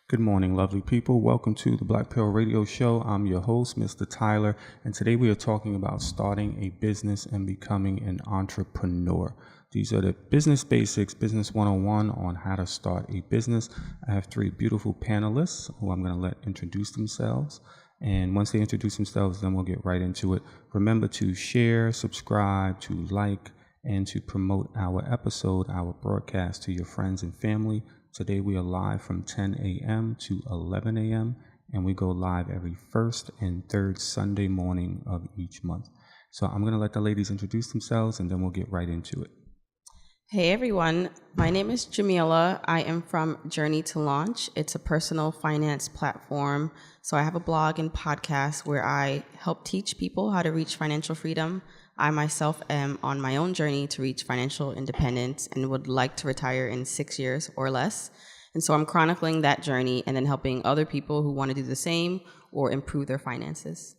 Good morning, lovely people. Welcome to the Black Pill Radio Show. I'm your host, Mr. Tyler, and today we are talking about starting a business and becoming an entrepreneur. These are the business basics, business 101 on how to start a business. I have three beautiful panelists who I'm going to let introduce themselves. And once they introduce themselves, then we'll get right into it. Remember to share, subscribe, to like, and to promote our episode, our broadcast to your friends and family. Today we are live from 10 a.m. to 11 a.m. and we go live every first and third Sunday morning of each month. So I'm going to let the ladies introduce themselves and then we'll get right into it. Hey everyone, my name is Jamila. I am from Journey to Launch. It's a personal finance platform. So I have a blog and podcast where I help teach people how to reach financial freedom. I myself am on my own journey to reach financial independence and would like to retire in 6 years or less. And so I'm chronicling that journey and then helping other people who want to do the same or improve their finances.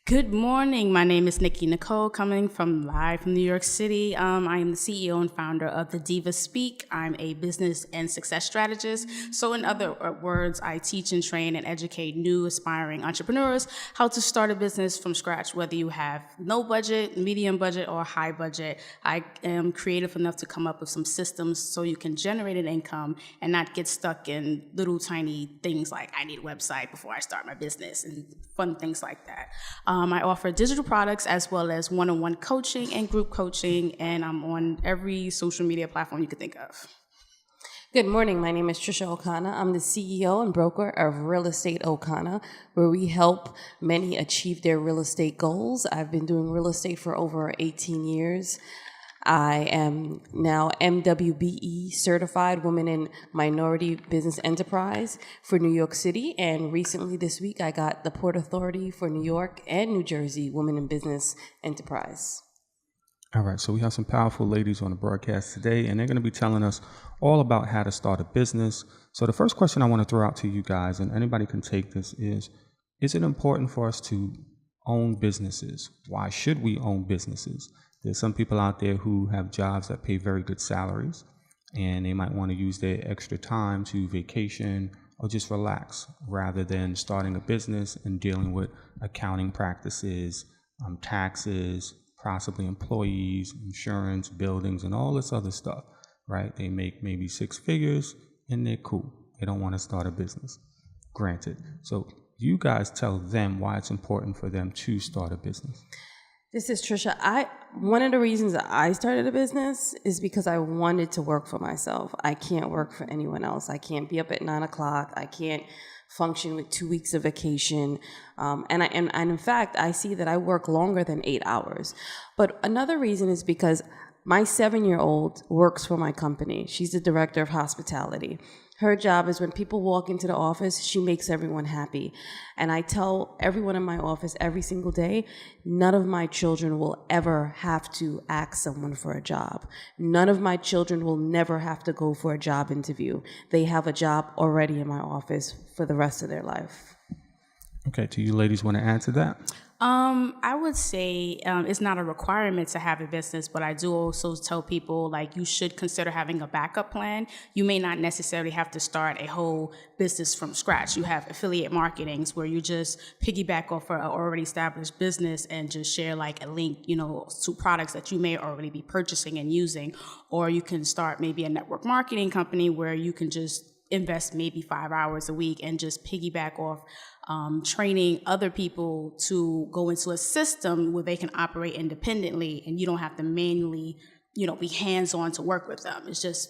Good morning. My name is Nikki Nicole, coming live from New York City. I am the CEO and founder of The Diva Speak. I'm a business and success strategist. So in other words, I teach and train and educate new aspiring entrepreneurs how to start a business from scratch, whether you have no budget, medium budget, or high budget. I am creative enough to come up with some systems so you can generate an income and not get stuck in little tiny things like I need a website before I start my business and fun things like that. I offer digital products as well as one-on-one coaching and group coaching, and I'm on every social media platform you could think of. Good morning. My name is Trisha O'Connor. I'm the CEO and broker of Real Estate O'Connor, where we help many achieve their real estate goals. I've been doing real estate for over 18 years. I am now MWBE certified Women in Minority Business Enterprise for New York City. And recently this week, I got the Port Authority for New York and New Jersey Women in Business Enterprise. All right, so we have some powerful ladies on the broadcast today, and they're going to be telling us all about how to start a business. So the first question I want to throw out to you guys, and anybody can take this, is it important for us to own businesses? Why should we own businesses? There's some people out there who have jobs that pay very good salaries, and they might want to use their extra time to vacation or just relax rather than starting a business and dealing with accounting practices, taxes, possibly employees, insurance, buildings, and all this other stuff, right? They make maybe six figures and they're cool. They don't want to start a business. Granted. So you guys tell them why it's important for them to start a business. This is Trisha. One of the reasons I started a business is because I wanted to work for myself. I can't work for anyone else. I can't be up at 9 o'clock. I can't function with 2 weeks of vacation. And in fact, I see that I work longer than 8 hours. But another reason is because my 7-year-old works for my company. She's the director of hospitality. Her job is when people walk into the office, she makes everyone happy. And I tell everyone in my office every single day, none of my children will ever have to ask someone for a job. None of my children will never have to go for a job interview. They have a job already in my office for the rest of their life. Okay, do you ladies want to answer that? I would say it's not a requirement to have a business, but I do also tell people you should consider having a backup plan. You may not necessarily have to start a whole business from scratch. You have affiliate marketings where you just piggyback off an already established business and just share a link, to products that you may already be purchasing and using. Or you can start maybe a network marketing company where you can just invest maybe 5 hours a week and just piggyback off training other people to go into a system where they can operate independently and you don't have to manually, be hands-on to work with them. It's just,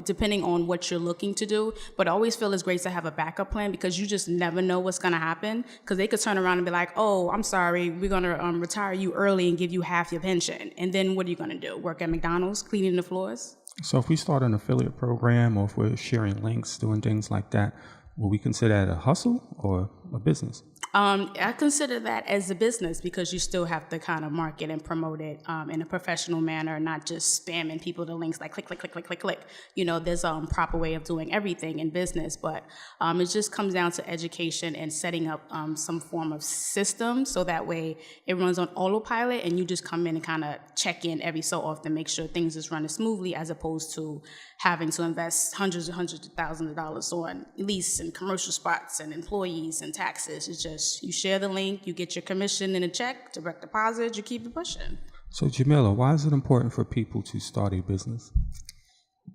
depending on what you're looking to do. But I always feel it's great to have a backup plan because you just never know what's going to happen because they could turn around and be like, oh, I'm sorry, we're going to retire you early and give you half your pension. And then what are you going to do? Work at McDonald's, cleaning the floors? So if we start an affiliate program or if we're sharing links, doing things like that, will we consider that a hustle or a business? I consider that as a business because you still have to kind of market and promote it in a professional manner, not just spamming people to links like click, click, click, click, click, click. There's a proper way of doing everything in business, but it just comes down to education and setting up some form of system so that way it runs on autopilot and you just come in and kind of check in every so often, make sure things is running smoothly as opposed to having to invest hundreds of thousands of dollars on lease and commercial spots and employees and taxes. It's just you share the link, you get your commission in a check, direct deposit, you keep it pushing. So Jamila, why is it important for people to start a business?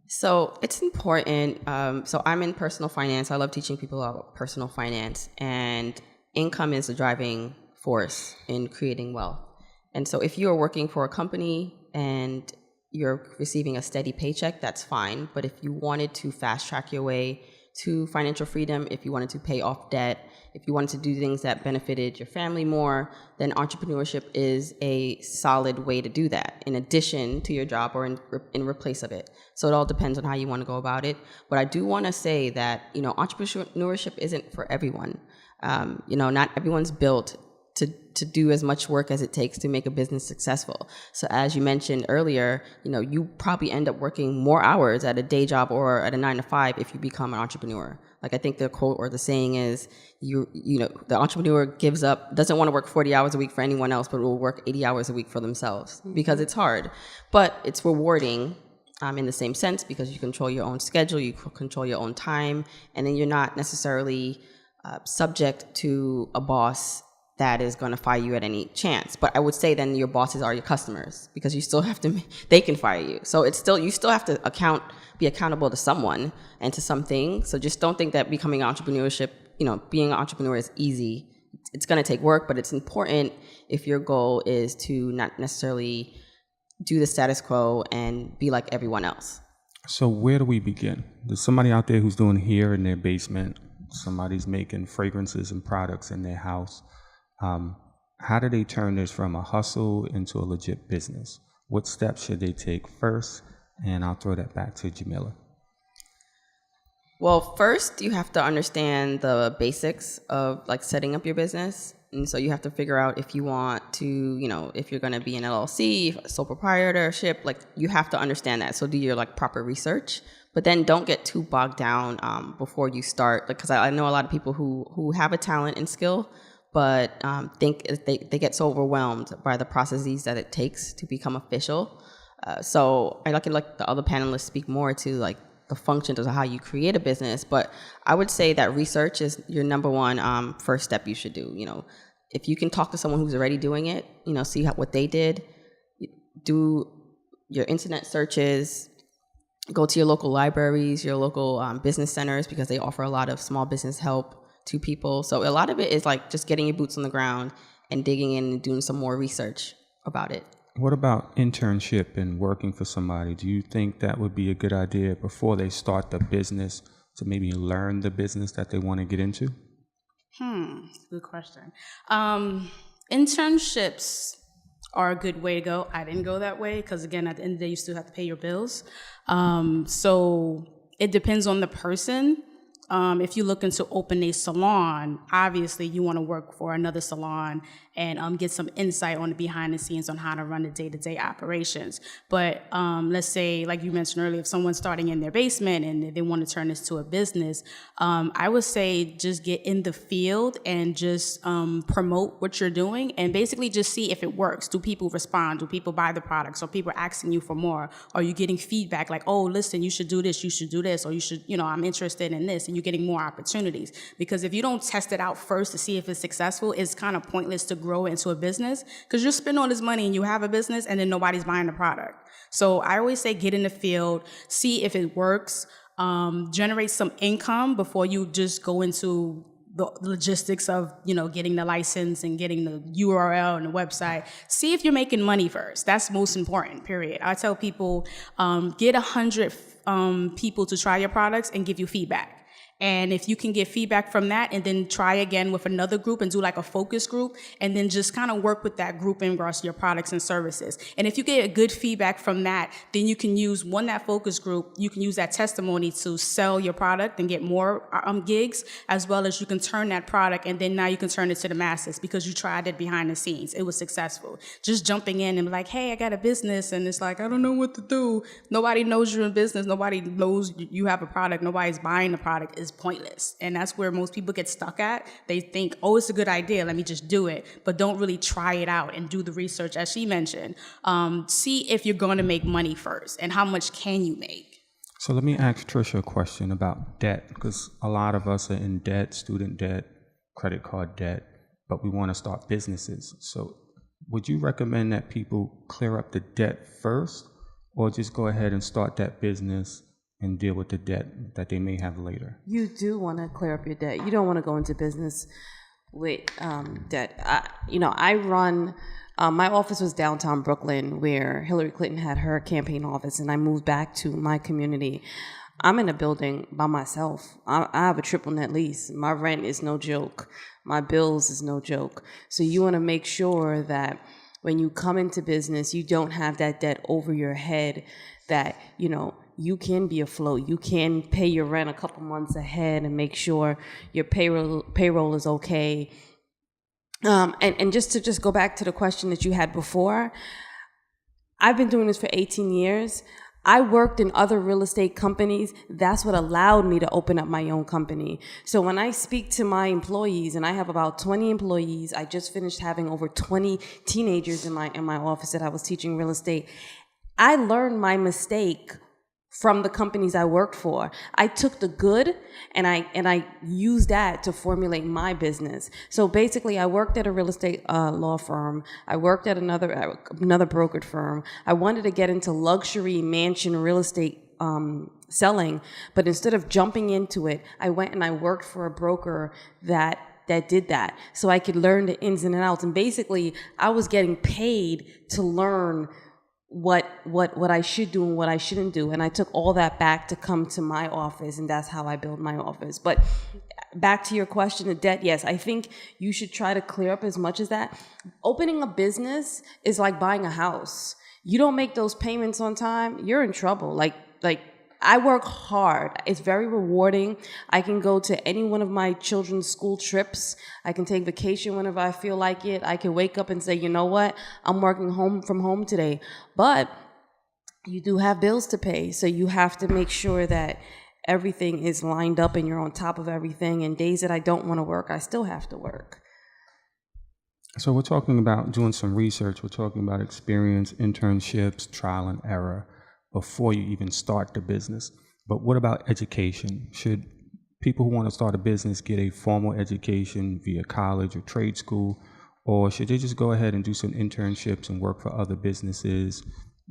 So it's important. So I'm in personal finance. I love teaching people about personal finance, and income is the driving force in creating wealth. And so if you are working for a company and you're receiving a steady paycheck, that's fine. But if you wanted to fast track your way to financial freedom, if you wanted to pay off debt, if you wanted to do things that benefited your family more, then entrepreneurship is a solid way to do that in addition to your job or in replace of it. So it all depends on how you want to go about it. But I do want to say that, entrepreneurship isn't for everyone. Not everyone's built to do as much work as it takes to make a business successful. So as you mentioned earlier, you probably end up working more hours at a day job or at a 9 to 5 if you become an entrepreneur. Like I think the quote or the saying is, the entrepreneur doesn't want to work 40 hours a week for anyone else, but will work 80 hours a week for themselves because it's hard, but it's rewarding in the same sense because you control your own schedule, you control your own time, and then you're not necessarily subject to a boss that is going to fire you at any chance. But I would say then your bosses are your customers because you still have to, they can fire you. So you still have to be accountable to someone and to something. So just don't think that being an entrepreneur is easy. It's going to take work, but it's important if your goal is to not necessarily do the status quo and be like everyone else. So where do we begin? There's somebody out there who's doing hair in their basement. Somebody's making fragrances and products in their house. How do they turn this from a hustle into a legit business? What steps should they take first? And I'll throw that back to Jamila. Well, first you have to understand the basics of setting up your business. And so you have to figure out if you want to, if you're going to be an LLC, sole proprietorship, you have to understand that. So do your proper research, but then don't get too bogged down before you start. Because I know a lot of people who have a talent and skill, but think they get so overwhelmed by the processes that it takes to become official. So I like the other panelists speak more to the functions of how you create a business. But I would say that research is your number one first step you should do. If you can talk to someone who's already doing it, see what they did, do your internet searches, go to your local libraries, your local business centers, because they offer a lot of small business help to people. So a lot of it is just getting your boots on the ground and digging in and doing some more research about it. What about internship and working for somebody? Do you think that would be a good idea before they start the business to maybe learn the business that they want to get into? Good question. Internships are a good way to go. I didn't go that way because, again, at the end of the day, you still have to pay your bills. So it depends on the person. If you're looking to open a salon, obviously you want to work for another salon and get some insight on the behind the scenes on how to run the day-to-day operations. But let's say, like you mentioned earlier, if someone's starting in their basement and they want to turn this to a business, I would say just get in the field and just promote what you're doing and basically just see if it works. Do people respond? Do people buy the products? Are people asking you for more? Are you getting feedback like, oh, listen, you should do this, or you should, I'm interested in this, and you're getting more opportunities? Because if you don't test it out first to see if it's successful, it's kind of pointless to grow into a business because you spend all this money and you have a business and then nobody's buying the product. So I always say get in the field, see if it works, generate some income before you just go into the logistics of, getting the license and getting the URL and the website. See if you're making money first. That's most important, period. I tell people, get 100 people to try your products and give you feedback. And if you can get feedback from that and then try again with another group and do like a focus group and then just kind of work with that group in regards to your products and services. And if you get a good feedback from that, then you can use that focus group, you can use that testimony to sell your product and get more gigs, as well as you can turn that product and then now you can turn it to the masses because you tried it behind the scenes. It was successful. Just jumping in and be like, hey, I got a business, and it's like, I don't know what to do. Nobody knows you're in business. Nobody knows you have a product. Nobody's buying the product. Is pointless. And that's where most people get stuck at. They think, oh, it's a good idea, let me just do it, but don't really try it out and do the research, as she mentioned. See if you're going to make money first and how much can you make. So let me ask Trisha a question about debt, because a lot of us are in debt, student debt, credit card debt, but we want to start businesses. So would you recommend that people clear up the debt first, or just go ahead and start that business and deal with the debt that they may have later? You do want to clear up your debt. You don't want to go into business with debt. I run, my office was downtown Brooklyn where Hillary Clinton had her campaign office, and I moved back to my community. I'm in a building by myself. I have a triple net lease. My rent is no joke. My bills is no joke. So you want to make sure that when you come into business, you don't have that debt over your head, that, you can be afloat. You can pay your rent a couple months ahead and make sure your payroll is okay. And just to go back to the question that you had before, I've been doing this for 18 years. I worked in other real estate companies. That's what allowed me to open up my own company. So when I speak to my employees, and I have about 20 employees, I just finished having over 20 teenagers in my office that I was teaching real estate. I learned my mistake from the companies I worked for. I took the good and I used that to formulate my business. So basically, I worked at a real estate law firm. I worked at another brokerage firm. I wanted to get into luxury mansion real estate selling, but instead of jumping into it, I went and I worked for a broker that did that, so I could learn the ins and outs. And basically, I was getting paid to learn what I should do and what I shouldn't do. And I took all that back to come to my office, and that's how I build my office. But back to your question of debt, yes, I think you should try to clear up as much as that. Opening a business is like buying a house. You don't make those payments on time, you're in trouble. Like I work hard. It's very rewarding. I can go to any one of my children's school trips. I can take vacation whenever I feel like it. I can wake up and say, you know what? I'm working from home today. But you do have bills to pay. So you have to make sure that everything is lined up and you're on top of everything. And days that I don't want to work, I still have to work. So we're talking about doing some research. We're talking about experience, internships, trial and error before you even start the business. But what about education? Should people who want to start a business get a formal education via college or trade school, or should they just go ahead and do some internships and work for other businesses,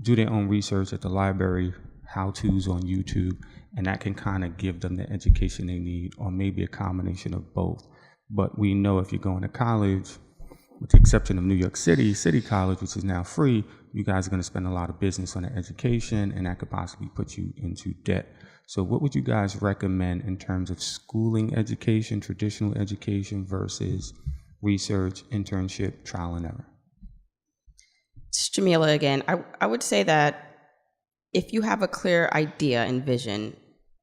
do their own research at the library, how-tos on YouTube, and that can kind of give them the education they need, or maybe a combination of both? But we know if you're going to college, with the exception of New York City College, which is now free, you guys are going to spend a lot of business on the education, and that could possibly put you into debt. So what would you guys recommend in terms of schooling education, traditional education versus research, internship, trial and error? It's Jamila again. I would say that if you have a clear idea and vision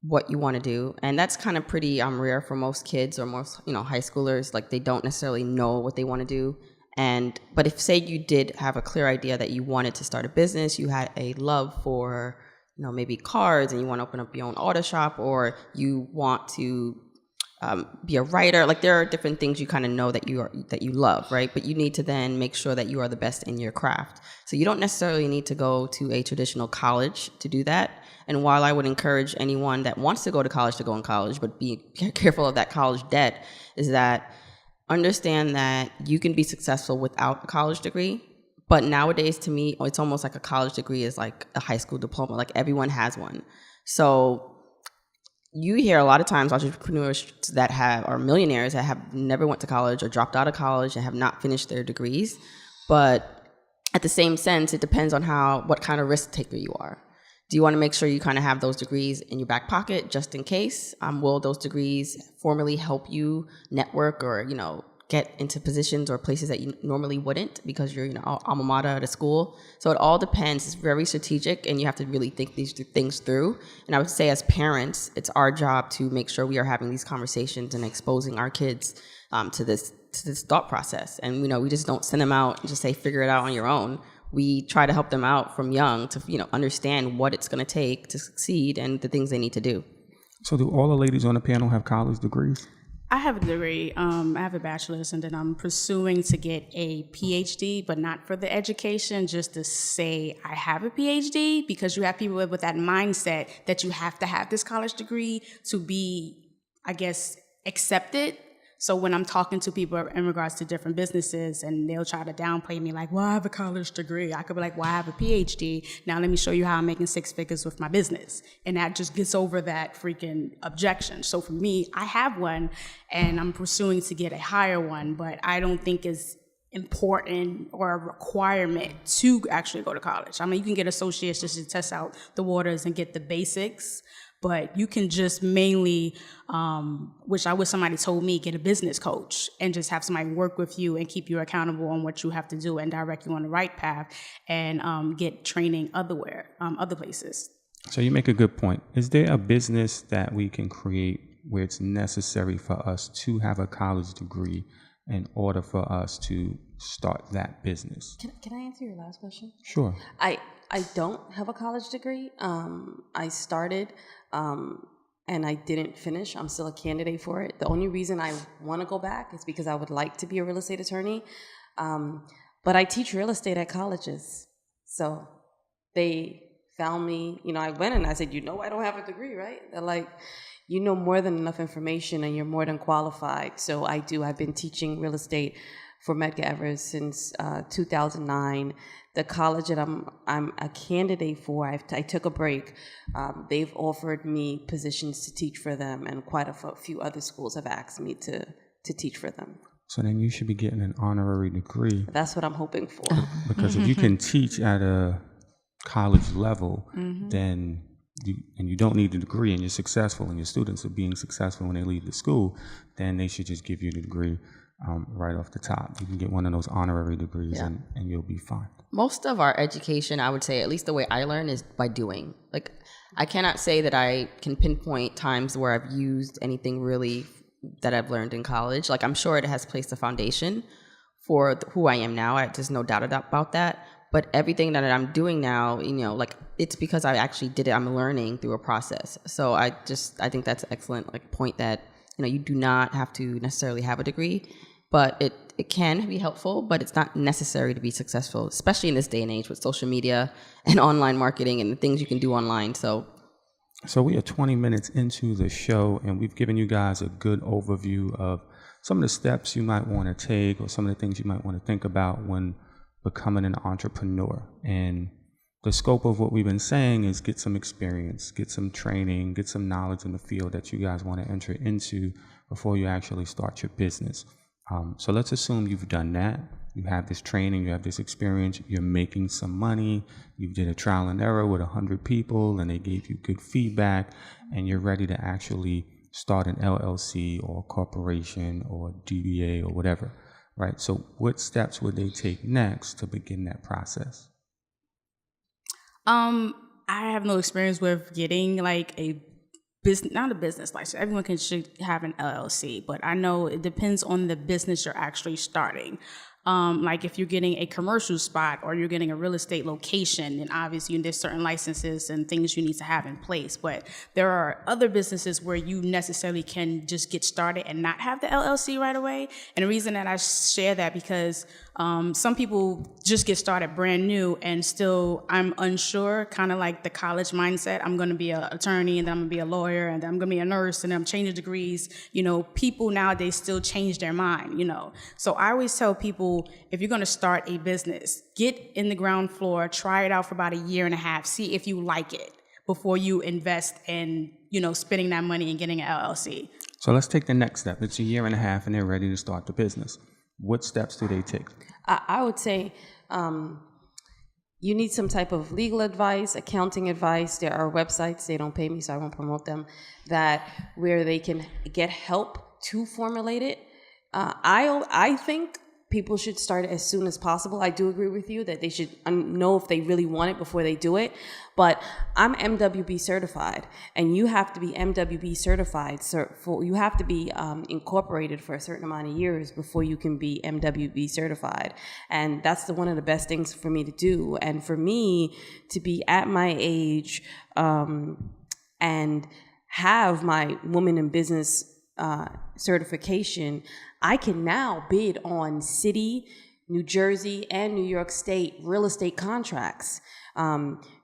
what you want to do, and that's kind of pretty rare for most kids or most high schoolers, like they don't necessarily know what they want to do. But if, say, you did have a clear idea that you wanted to start a business, you had a love for maybe cars, and you want to open up your own auto shop, or you want to be a writer, like there are different things you kind of know that you love, right? But you need to then make sure that you are the best in your craft. So you don't necessarily need to go to a traditional college to do that. And while I would encourage anyone that wants to go to college to go in college, but be careful of that college debt, is that understand that you can be successful without a college degree. But nowadays, to me, it's almost like a college degree is like a high school diploma. Like everyone has one. So you hear a lot of times entrepreneurs that are millionaires that have never went to college or dropped out of college and have not finished their degrees. But at the same sense, it depends on what kind of risk taker you are. Do you want to make sure you kind of have those degrees in your back pocket just in case? Will those degrees formally help you network or, get into positions or places that you normally wouldn't because you're, alma mater at a school? So it all depends. It's very strategic, and you have to really think these things through. And I would say as parents, it's our job to make sure we are having these conversations and exposing our kids to this thought process. And, we just don't send them out and just say, figure it out on your own. We try to help them out from young to, understand what it's going to take to succeed and the things they need to do. So do all the ladies on the panel have college degrees? I have a degree. I have a bachelor's, and then I'm pursuing to get a PhD, but not for the education, just to say I have a PhD, because you have people with that mindset that you have to have this college degree to be, I guess, accepted. So when I'm talking to people in regards to different businesses, and they'll try to downplay me like, well, I have a college degree. I could be like, well, I have a PhD. Now let me show you how I'm making 6 figures with my business. And that just gets over that freaking objection. So for me, I have one, and I'm pursuing to get a higher one, but I don't think it's important or a requirement to actually go to college. I mean, you can get associates just to test out the waters and get the basics, but you can just mainly, which I wish somebody told me, get a business coach and just have somebody work with you and keep you accountable on what you have to do and direct you on the right path, and get training other places. So you make a good point. Is there a business that we can create where it's necessary for us to have a college degree in order for us to start that business? Can I answer your last question? Sure. I don't have a college degree. I started and I didn't finish. I'm still a candidate for it. The only reason I want to go back is because I would like to be a real estate attorney. But I teach real estate at colleges. So they found me, I went and I said, I don't have a degree, right? They're like, you know more than enough information and you're more than qualified. So I do. I've been teaching real estate for Medgar Evers since 2009. The college that I'm a candidate for, I took a break. They've offered me positions to teach for them, and quite a few other schools have asked me to teach for them. So then you should be getting an honorary degree. That's what I'm hoping for. Because if you can teach at a college level, then you don't need a degree, and you're successful, and your students are being successful when they leave the school, then they should just give you the degree right off the top. You can get one of those honorary degrees, and you'll be fine. Most of our education, I would say, at least the way I learn, is by doing. Like, I cannot say that I can pinpoint times where I've used anything really that I've learned in college. Like, I'm sure it has placed a foundation for who I am now. There's no doubt about that. But everything that I'm doing now, it's because I actually did it. I'm learning through a process. So I think that's an excellent point that, you do not have to necessarily have a degree, but it can be helpful, but it's not necessary to be successful, especially in this day and age with social media and online marketing and the things you can do online. So we are 20 minutes into the show, and we've given you guys a good overview of some of the steps you might want to take, or some of the things you might want to think about when becoming an entrepreneur. And the scope of what we've been saying is get some experience, get some training, get some knowledge in the field that you guys want to enter into before you actually start your business. So let's assume you've done that. You have this training, you have this experience, you're making some money, you did a trial and error with 100 people and they gave you good feedback, and you're ready to actually start an LLC or a corporation or a DBA or whatever, right? So what steps would they take next to begin that process? I have no experience with getting like a business, not a business license. Everyone should have an LLC, but I know it depends on the business you're actually starting. Like if you're getting a commercial spot or you're getting a real estate location, then obviously there's certain licenses and things you need to have in place. But there are other businesses where you necessarily can just get started and not have the LLC right away. And the reason that I share that because some people just get started brand new and still I'm unsure, kind of like the college mindset. I'm going to be an attorney and then I'm going to be a lawyer and then I'm going to be a nurse and then I'm changing degrees. People nowadays still change their mind, So I always tell people, if you're going to start a business, get in the ground floor, try it out for about a year and a half, see if you like it before you invest in, spending that money and getting an LLC. So let's take the next step. It's a year and a half and they're ready to start the business. What steps do they take? I would say you need some type of legal advice, accounting advice. There are websites, they don't pay me, so I won't promote them, that where they can get help to formulate it. I think people should start as soon as possible. I do agree with you that they should know if they really want it before they do it. But I'm MWB certified, and you have to be MWB certified. You have to be incorporated for a certain amount of years before you can be MWB certified. And that's one of the best things for me to do. And for me to be at my age and have my Woman in Business certification, I can now bid on city, New Jersey, and New York State real estate contracts.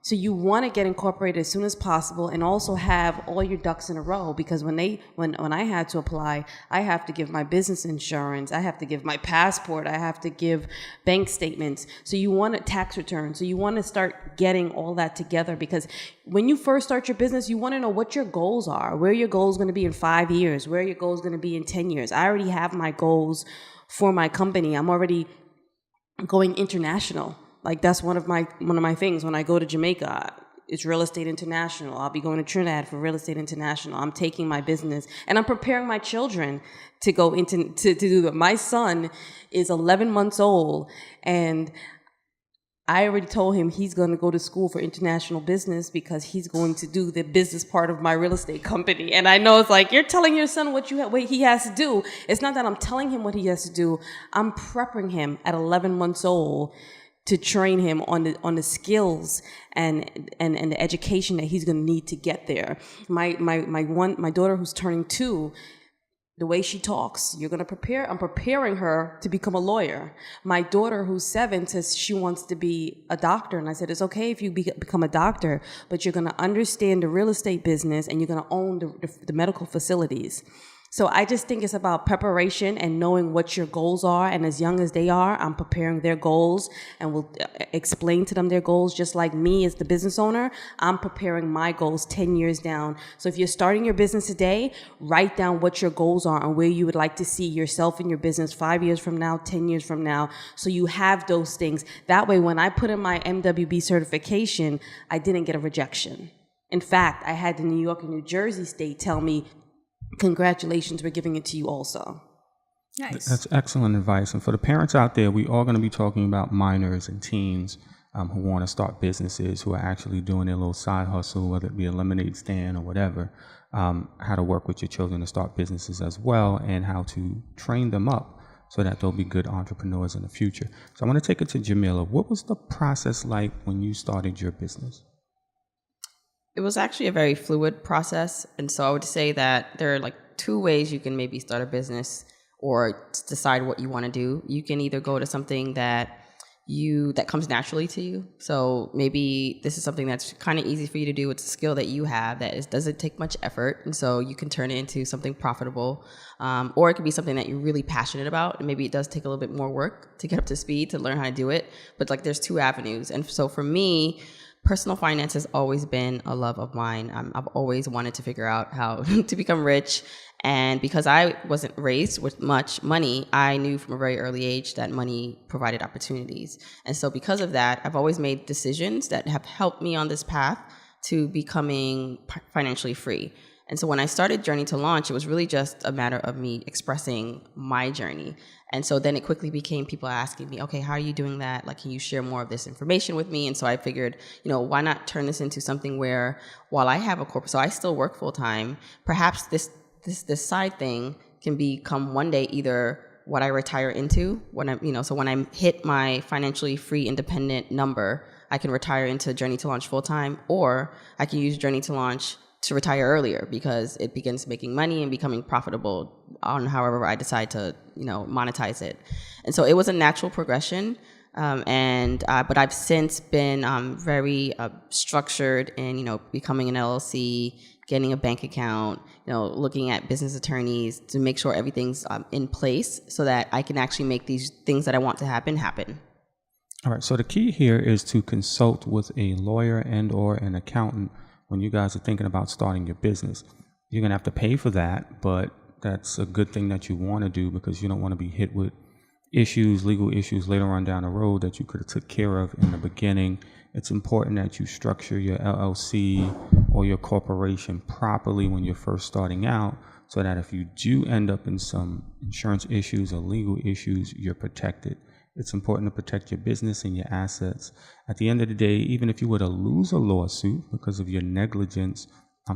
So you want to get incorporated as soon as possible, and also have all your ducks in a row, because when I had to apply, I have to give my business insurance, I have to give my passport, I have to give bank statements. So you want a tax return. So you want to start getting all that together, because when you first start your business, you want to know what your goals are, where your goals going to be in 5 years, where your goals going to be in 10 years. I already have my goals for my company. I'm already going international. Like, that's one of my things. When I go to Jamaica, it's Real Estate International. I'll be going to Trinidad for Real Estate International. I'm taking my business, and I'm preparing my children to go to do that. My son is 11 months old, and I already told him he's going to go to school for international business, because he's going to do the business part of my real estate company. And I know it's like, you're telling your son what he has to do. It's not that I'm telling him what he has to do. I'm prepping him at 11 months old to train him on the skills and the education that he's going to need to get there. My daughter, who's turning 2, the way she talks, I'm preparing her to become a lawyer. My daughter, who's 7, says she wants to be a doctor. And I said, it's okay if you become a doctor, but you're going to understand the real estate business, and you're going to own the medical facilities. So I just think it's about preparation and knowing what your goals are. And as young as they are, I'm preparing their goals, and will explain to them their goals. Just like me as the business owner, I'm preparing my goals 10 years down. So if you're starting your business today, write down what your goals are and where you would like to see yourself in your business 5 years from now, 10 years from now. So you have those things. That way, when I put in my MWB certification, I didn't get a rejection. In fact, I had the New York and New Jersey state tell me, congratulations, we're giving it to you also. Nice. That's excellent advice. And for the parents out there, we are going to be talking about minors and teens who want to start businesses, who are actually doing their little side hustle, whether it be a lemonade stand or whatever, how to work with your children to start businesses as well, and how to train them up so that they'll be good entrepreneurs in the future. So I want to take it to Jamila. What was the process like when you started your business? It was actually a very fluid process. And so I would say that there are like 2 ways you can maybe start a business or decide what you want to do. You can either go to something that comes naturally to you. So maybe this is something that's kind of easy for you to do. It's a skill that you have that doesn't take much effort. And so you can turn it into something profitable. Or it could be something that you're really passionate about. And maybe it does take a little bit more work to get up to speed, to learn how to do it. But like, there's 2 avenues. And so for me, personal finance has always been a love of mine. I've always wanted to figure out how to become rich. And because I wasn't raised with much money, I knew from a very early age that money provided opportunities. And so because of that, I've always made decisions that have helped me on this path to becoming financially free. And so when I started Journey to Launch, it was really just a matter of me expressing my journey. And so then it quickly became people asking me, okay, how are you doing that? Like, can you share more of this information with me? And so I figured, why not turn this into something where, while I have a corporate, so I still work full time, perhaps this side thing can become one day either what I retire into when so when I hit my financially free independent number, I can retire into Journey to Launch full time, or I can use Journey to Launch to retire earlier because it begins making money and becoming profitable on however I decide to, monetize it. And so it was a natural progression. But I've since been very structured in, becoming an LLC, getting a bank account, looking at business attorneys to make sure everything's in place so that I can actually make these things that I want to happen. All right. So the key here is to consult with a lawyer and or an accountant when you guys are thinking about starting your business. You're going to have to pay for that, but that's a good thing that you want to do because you don't want to be hit with issues, legal issues later on down the road that you could have took care of in the beginning. It's important that you structure your LLC or your corporation properly when you're first starting out, so that if you do end up in some insurance issues or legal issues, you're protected. It's important to protect your business and your assets. At the end of the day, even if you were to lose a lawsuit because of your negligence,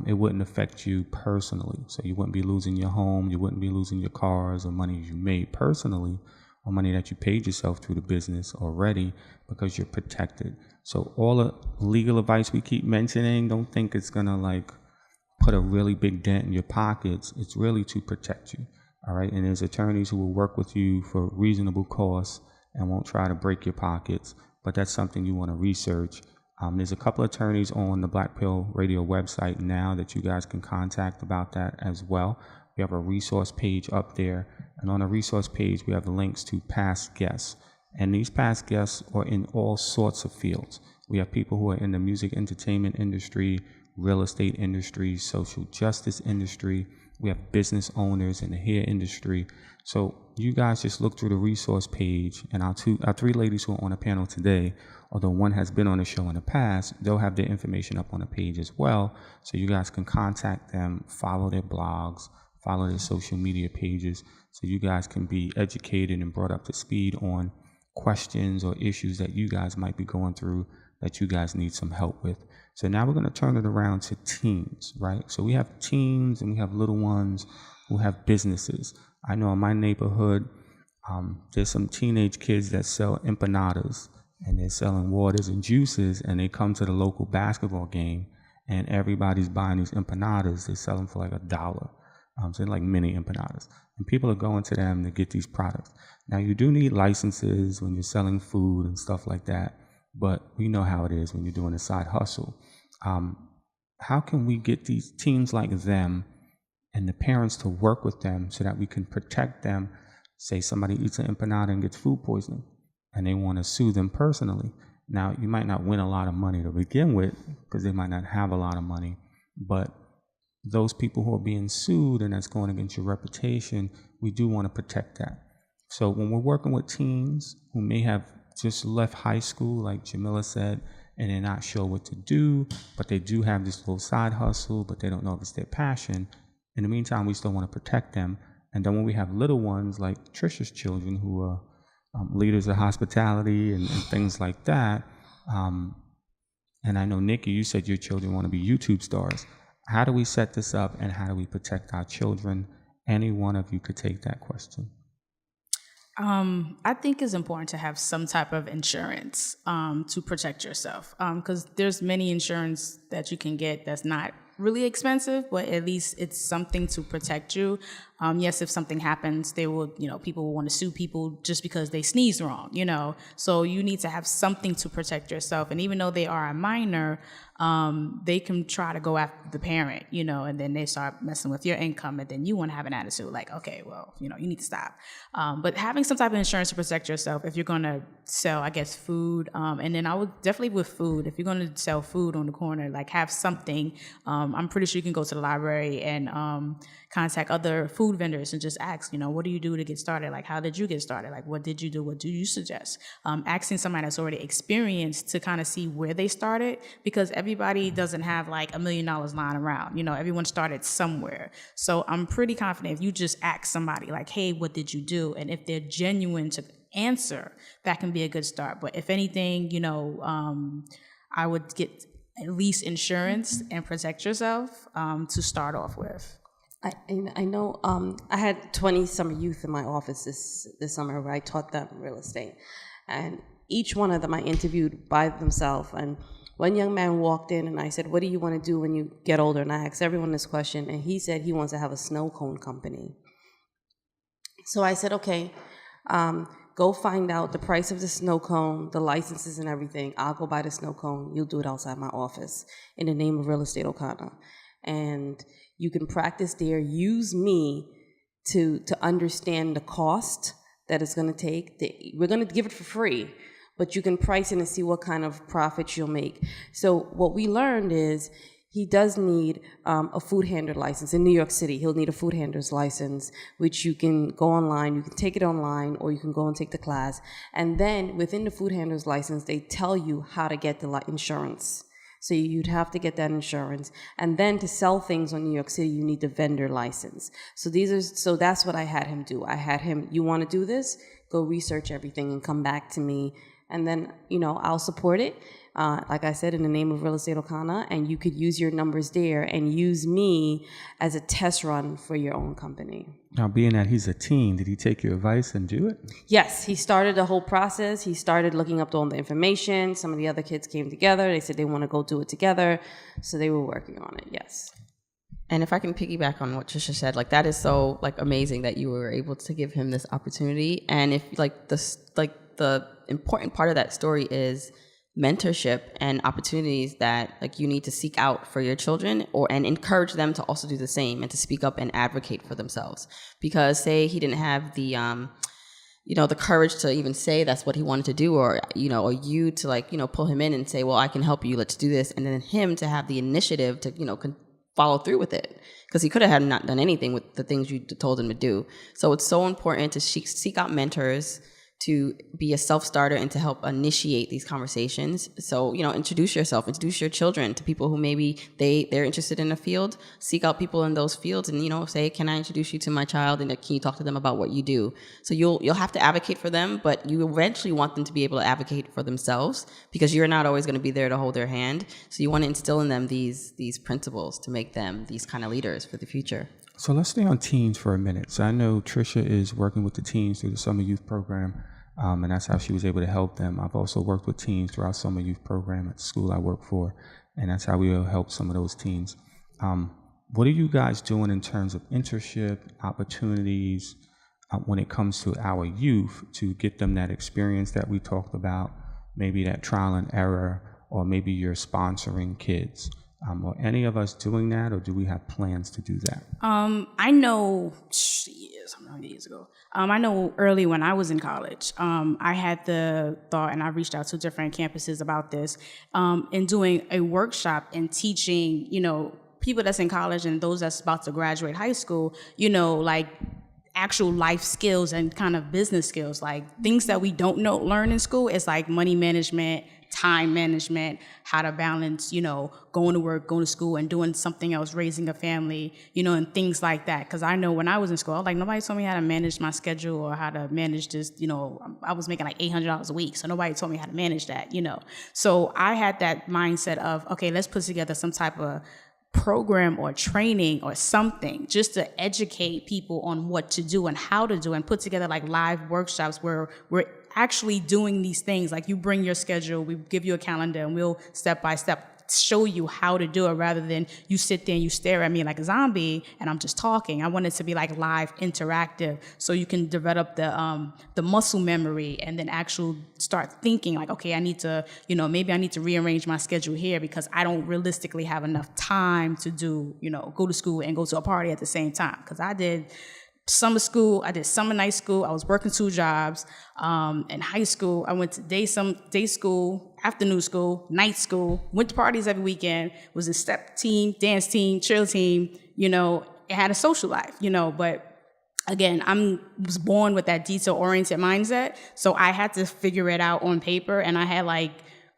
it wouldn't affect you personally. So you wouldn't be losing your home, you wouldn't be losing your cars or money you made personally, or money that you paid yourself through the business already, because you're protected. So all the legal advice we keep mentioning, don't think it's gonna like put a really big dent in your pockets. It's really to protect you. All right. And there's attorneys who will work with you for reasonable costs and won't try to break your pockets, but that's something you want to research. There's a couple of attorneys on the Black Pill Radio website now that you guys can contact about that as well. We have a resource page up there, and on the resource page we have links to past guests, and these past guests are in all sorts of fields. We have people who are in the music entertainment industry, real estate industry, social justice industry. We have business owners in the hair industry. So you guys just look through the resource page, and our three ladies who are on the panel today, although one has been on the show in the past, they'll have their information up on the page as well. So you guys can contact them, follow their blogs, follow their social media pages, so you guys can be educated and brought up to speed on questions or issues that you guys might be going through that you guys need some help with. So now we're going to turn it around to teens, right? So we have teens and we have little ones who have businesses. I know in my neighborhood, there's some teenage kids that sell empanadas, and they're selling waters and juices, and they come to the local basketball game and everybody's buying these empanadas. They sell them for like $1. So they're like mini empanadas, and people are going to them to get these products. Now you do need licenses when you're selling food and stuff like that, but we know how it is when you're doing a side hustle. How can we get these teens like them and the parents to work with them so that we can protect them? Say somebody eats an empanada and gets food poisoning, and they want to sue them personally. Now, you might not win a lot of money to begin with because they might not have a lot of money, but those people who are being sued and that's going against your reputation, we do want to protect that. So when we're working with teens who may have just left high school, like Jamila said, and they're not sure what to do, but they do have this little side hustle, but they don't know if it's their passion, in the meantime, we still want to protect them. And then when we have little ones like Trisha's children who are leaders of hospitality and things like that, and I know, Nikki, you said your children want to be YouTube stars. How do we set this up, and how do we protect our children? Any one of you could take that question. I think it's important to have some type of insurance to protect yourself, because there's many insurance that you can get that's not really expensive, but at least it's something to protect you. Yes, if something happens, they will, people will want to sue people just because they sneeze wrong, So you need to have something to protect yourself. And even though they are a minor, they can try to go after the parent, and then they start messing with your income, and then you want to have an attitude like, okay, well, you need to stop. But having some type of insurance to protect yourself, if you're going to sell, I guess, food, and then I would definitely with food, if you're going to sell food on the corner, like have something. I'm pretty sure you can go to the library and contact other food vendors and just ask, what do you do to get started? Like, how did you get started? Like, what did you do? What do you suggest? Asking somebody that's already experienced to kind of see where they started, because everybody doesn't have like $1 million lying around. Everyone started somewhere. So I'm pretty confident if you just ask somebody like, hey, what did you do? And if they're genuine to answer, that can be a good start. But if anything, I would get at least insurance and protect yourself to start off with. I know I had 20-some youth in my office this summer where I taught them real estate. And each one of them I interviewed by themselves. And one young man walked in and I said, what do you want to do when you get older? And I asked everyone this question. And he said he wants to have a snow cone company. So I said, okay, go find out the price of the snow cone, the licenses and everything. I'll go buy the snow cone. You'll do it outside my office in the name of Real Estate O'Connor. And you can practice there. Use me to understand the cost that it's going to take. We're going to give it for free, but you can price it and see what kind of profits you'll make. So what we learned is he does need a food handler license. In New York City, he'll need a food handler's license, which you can go online, you can take it online, or you can go and take the class. And then within the food handler's license, they tell you how to get the insurance. So you'd have to get that insurance. And then to sell things on New York City, you need the vendor license. So that's what I had him do. I had him, you want to do this? Go research everything and come back to me. And then, I'll support it. Like I said, in the name of Real Estate Okana, and you could use your numbers there and use me as a test run for your own company. Now, being that he's a teen, did he take your advice and do it? Yes, he started the whole process. He started looking up all the information. Some of the other kids came together. They said they want to go do it together. So they were working on it, yes. And if I can piggyback on what Trisha said, like that is so like amazing that you were able to give him this opportunity. And if the important part of that story is mentorship and opportunities that like you need to seek out for your children and encourage them to also do the same and to speak up and advocate for themselves. Because say he didn't have the the courage to even say that's what he wanted to do, or you to pull him in and say, well, I can help you, let's do this, and then him to have the initiative to follow through with it, because he could have not done anything with the things you told him to do. So it's so important to seek out mentors, to be a self-starter, and to help initiate these conversations. So, introduce yourself, introduce your children to people who maybe they're interested in a field. Seek out people in those fields and, say, can I introduce you to my child? And can you talk to them about what you do? So you'll have to advocate for them, but you eventually want them to be able to advocate for themselves, because you're not always going to be there to hold their hand. So you want to instill in them these principles to make them these kind of leaders for the future. So let's stay on teens for a minute. So I know Trisha is working with the teens through the Summer Youth Program, and that's how she was able to help them. I've also worked with teens through our Summer Youth Program at the school I work for, and that's how we will help some of those teens. What are you guys doing in terms of internship opportunities when it comes to our youth to get them that experience that we talked about, maybe that trial and error, or maybe you're sponsoring kids? Are any of us doing that, or do we have plans to do that? I know years ago. I know early when I was in college, I had the thought, and I reached out to different campuses about this, in doing a workshop and teaching, people that's in college and those that's about to graduate high school, like actual life skills and kind of business skills, like things that we don't learn in school. It's like money management, time management, how to balance, going to work, going to school, and doing something else, raising a family, and things like that. Because I know when I was in school, nobody told me how to manage my schedule or how to manage this, I was making like $800 a week, so nobody told me how to manage that, So I had that mindset of, okay, let's put together some type of program or training or something just to educate people on what to do and how to do, and put together like live workshops where we're actually doing these things. Like you bring your schedule, we give you a calendar, and we'll step by step show you how to do it, rather than you sit there and you stare at me like a zombie and I'm just talking. I want it to be like live, interactive, so you can develop the muscle memory and then actually start thinking like, okay, I need to, maybe I need to rearrange my schedule here because I don't realistically have enough time to do, go to school and go to a party at the same time. Because I did summer school, I did summer night school, I was working 2 jobs. In high school, I went to day school, afternoon school, night school, went to parties every weekend, was a step team, dance team, cheer team, it had a social life, but again, I was born with that detail-oriented mindset, so I had to figure it out on paper, and I had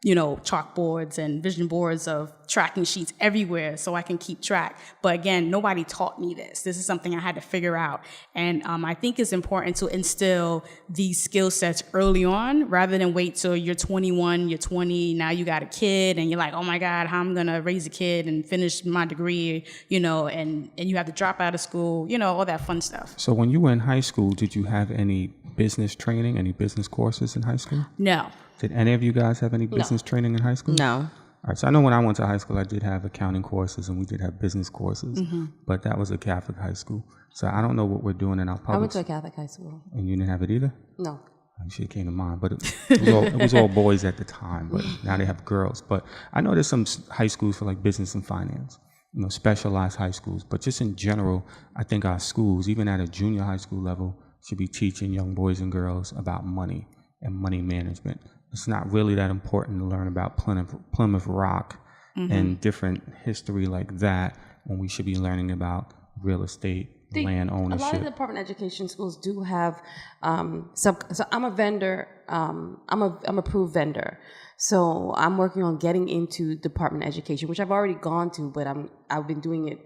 chalkboards and vision boards of tracking sheets everywhere so I can keep track. But again, nobody taught me this. This is something I had to figure out. And I think it's important to instill these skill sets early on, rather than wait till you're 21, you're 20, now you got a kid, and you're like, oh my God, how I'm going to raise a kid and finish my degree, and you have to drop out of school, all that fun stuff. So when you were in high school, did you have any business training, any business courses in high school? No. Did any of you guys have any business training in high school? No. All right, so I know when I went to high school, I did have accounting courses and we did have business courses, but that was a Catholic high school. So I don't know what we're doing in our public. I went to a Catholic high school. And you didn't have it either? No. I'm sure it came to mind, but it was all boys at the time, but now they have girls. But I know there's some high schools for like business and finance, specialized high schools. But just in general, I think our schools, even at a junior high school level, should be teaching young boys and girls about money and money management. It's not really that important to learn about Plymouth Rock and different history like that when we should be learning about real estate, land A lot ownership. of the Department of Education schools do have some. So I'm a vendor. I'm approved vendor. So I'm working on getting into Department of Education, which I've already gone to, but I've been doing it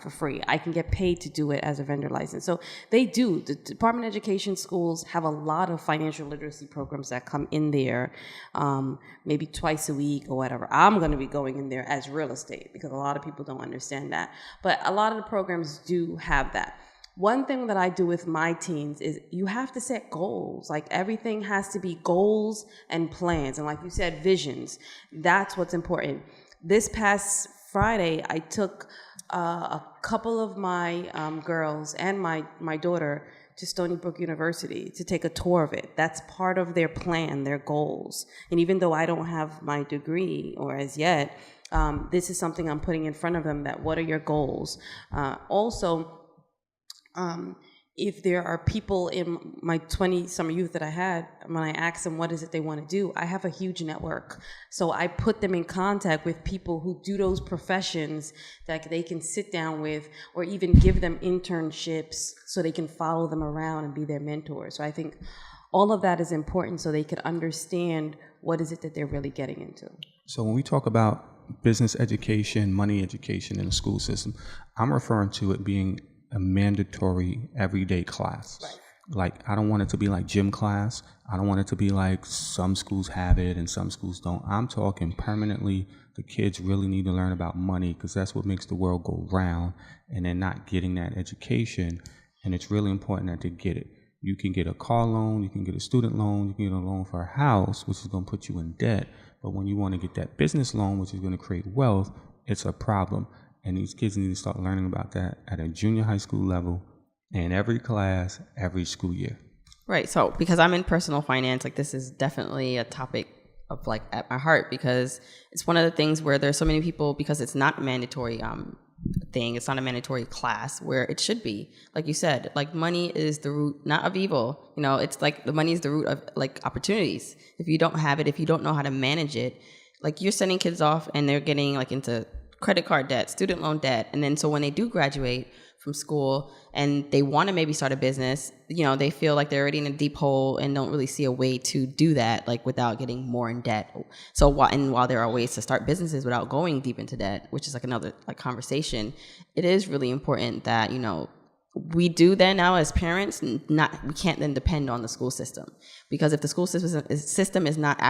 for free. I can get paid to do it as a vendor license. So they do. The Department of Education schools have a lot of financial literacy programs that come in there, maybe twice a week or whatever. I'm going to be going in there as real estate because a lot of people don't understand that. But a lot of the programs do have that. One thing that I do with my teens is you have to set goals. Like everything has to be goals and plans. And like you said, visions. That's what's important. This past Friday, I took a couple of my girls and my daughter to Stony Brook University to take a tour of it. That's part of their plan, their goals. And even though I don't have my degree or as yet, this is something I'm putting in front of them, that what are your goals? If there are people in my 20 summer youth that I had, when I ask them what is it they want to do, I have a huge network. So I put them in contact with people who do those professions that they can sit down with, or even give them internships so they can follow them around and be their mentors. So I think all of that is important so they can understand what is it that they're really getting into. So when we talk about business education, money education in the school system, I'm referring to it being a mandatory everyday class. Right. Like, I don't want it to be like gym class. I don't want it to be like some schools have it and some schools don't. I'm talking permanently. The kids really need to learn about money because that's what makes the world go round, and they're not getting that education, and it's really important that they get it. You can get a car loan, you can get a student loan, you can get a loan for a house, which is going to put you in debt. But when you want to get that business loan, which is going to create wealth, it's a problem. And these kids need to start learning about that at a junior high school level, in every class, every school year. Right. So because I'm in personal finance, like this is definitely a topic of like at my heart, because it's one of the things where there's so many people, because it's not a mandatory thing, it's not a mandatory class where it should be. Like you said, like money is the root, not of evil. You know, it's like the money is the root of like opportunities. If you don't have it, if you don't know how to manage it, like you're sending kids off and they're getting like into credit card debt, student loan debt. And then so when they do graduate from school and they want to maybe start a business, you know, they feel like they're already in a deep hole and don't really see a way to do that, like without getting more in debt. So while there are ways to start businesses without going deep into debt, which is like another like conversation, it is really important that, you know, we do then now as parents, we can't then depend on the school system, because if the school system is not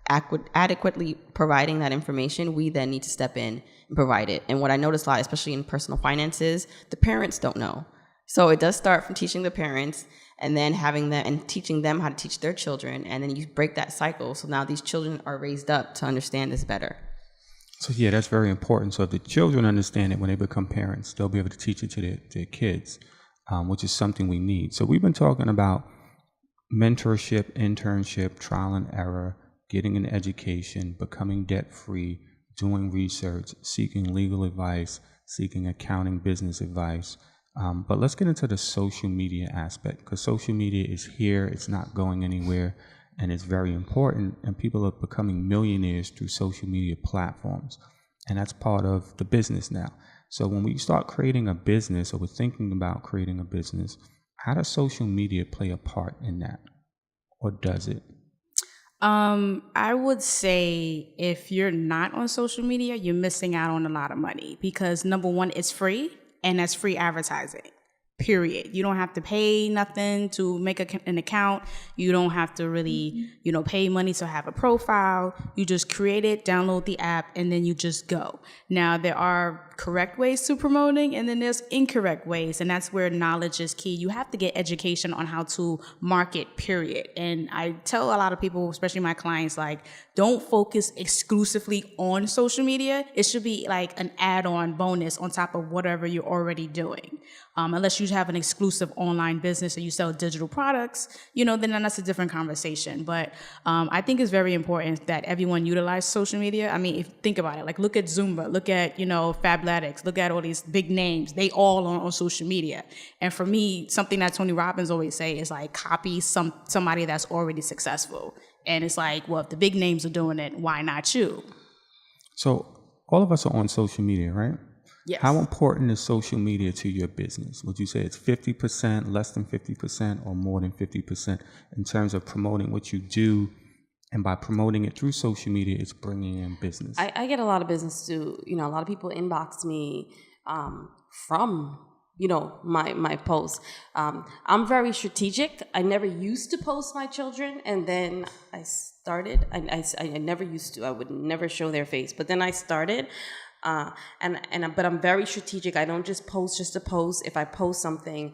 adequately providing that information, we then need to step in and provide it. And what I notice a lot, especially in personal finances, the parents don't know. So it does start from teaching the parents and then having them and teaching them how to teach their children. And then you break that cycle. So now these children are raised up to understand this better. So yeah, that's very important. So if the children understand it when they become parents, they'll be able to teach it to their kids, which is something we need. So we've been talking about mentorship, internship, trial and error, getting an education, becoming debt-free, doing research, seeking legal advice, seeking accounting, business advice. But let's get into the social media aspect, because social media is here, it's not going anywhere, and it's very important, and people are becoming millionaires through social media platforms, and that's part of the business now. So when we start creating a business, or we're thinking about creating a business, how does social media play a part in that, or does it? I would say if you're not on social media, you're missing out on a lot of money, because number one, it's free, and that's free advertising. Period. You don't have to pay nothing to make an account. You don't have to really, pay money to have a profile. You just create it, download the app, and then you just go. Now, there are correct ways to promoting, and then there's incorrect ways, and that's where knowledge is key. You have to get education on how to market, period. And I tell a lot of people, especially my clients, like, don't focus exclusively on social media. It should be like an add-on bonus on top of whatever you're already doing. Unless you have an exclusive online business or you sell digital products, then that's a different conversation. But I think it's very important that everyone utilize social media. I mean, think about it, like look at Zumba, look at, Fabletics, look at all these big names. They all on social media. And for me, something that Tony Robbins always say is like copy somebody that's already successful. And it's like, well, if the big names are doing it, why not you? So all of us are on social media, right? Yes. How important is social media to your business? Would you say it's 50%, less than 50%, or more than 50% in terms of promoting what you do? And by promoting it through social media, it's bringing in business. I get a lot of business too. A lot of people inbox me from my posts. I'm very strategic. I never used to post my children, and then I started. I never used to. I would never show their face, but then I started. But I'm very strategic. I don't just post just to post. If I post something,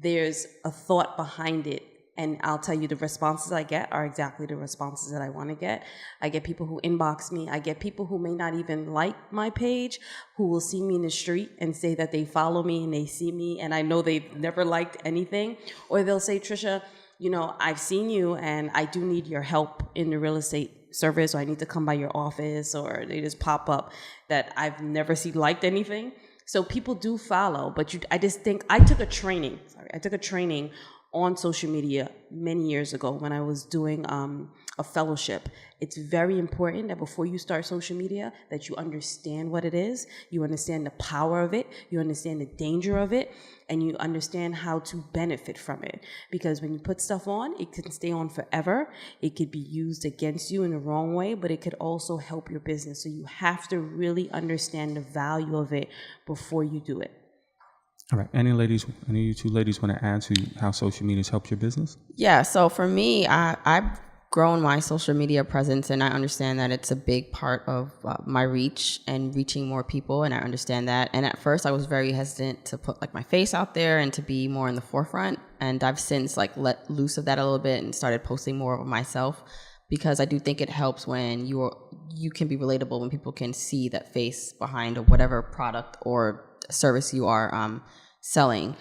there's a thought behind it. And I'll tell you, the responses I get are exactly the responses that I want to get. I get people who inbox me. I get people who may not even like my page, who will see me in the street and say that they follow me and they see me and I know they've never liked anything. Or they'll say, Trisha, I've seen you and I do need your help in the real estate service, or I need to come by your office, or they just pop up that I've never seen liked anything. So people do follow, but I just think I took a training on social media many years ago when I was doing a fellowship. It's very important that before you start social media, that you understand what it is, you understand the power of it, you understand the danger of it, and you understand how to benefit from it. Because when you put stuff on, it can stay on forever. It could be used against you in the wrong way, but it could also help your business. So you have to really understand the value of it before you do it. All right. Any of you two ladies want to add to how social media has helped your business? Yeah. So for me, I've grown my social media presence, and I understand that it's a big part of my reach and reaching more people. And I understand that. And at first I was very hesitant to put my face out there and to be more in the forefront. And I've since let loose of that a little bit and started posting more of myself, because I do think it helps when you can be relatable, when people can see that face behind whatever product or service you are selling.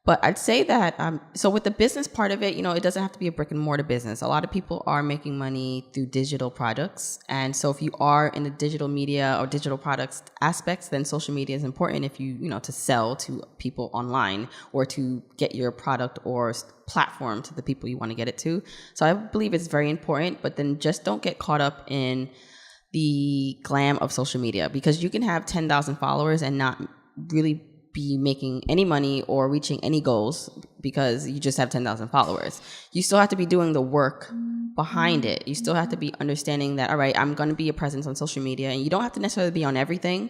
But I'd say that, so with the business part of it, it doesn't have to be a brick and mortar business. A lot of people are making money through digital products. And so if you are in the digital media or digital products aspects, then social media is important if to sell to people online or to get your product or platform to the people you want to get it to. So I believe it's very important, but then just don't get caught up in the glam of social media, because you can have 10,000 followers and not really be making any money or reaching any goals because you just have 10,000 followers. You still have to be doing the work behind it. You still have to be understanding that, all right, I'm going to be a presence on social media, and you don't have to necessarily be on everything.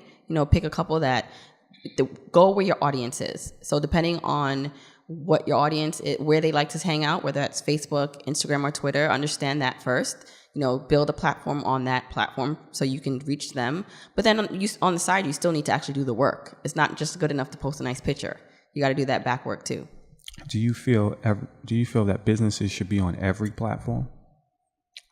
Pick a couple that go where your audience is. So depending on what your audience is, where they like to hang out, whether that's Facebook, Instagram, or Twitter, understand that first. Build a platform on that platform so you can reach them. But then on the side, you still need to actually do the work. It's not just good enough to post a nice picture. You got to do that back work too. Do you feel that businesses should be on every platform?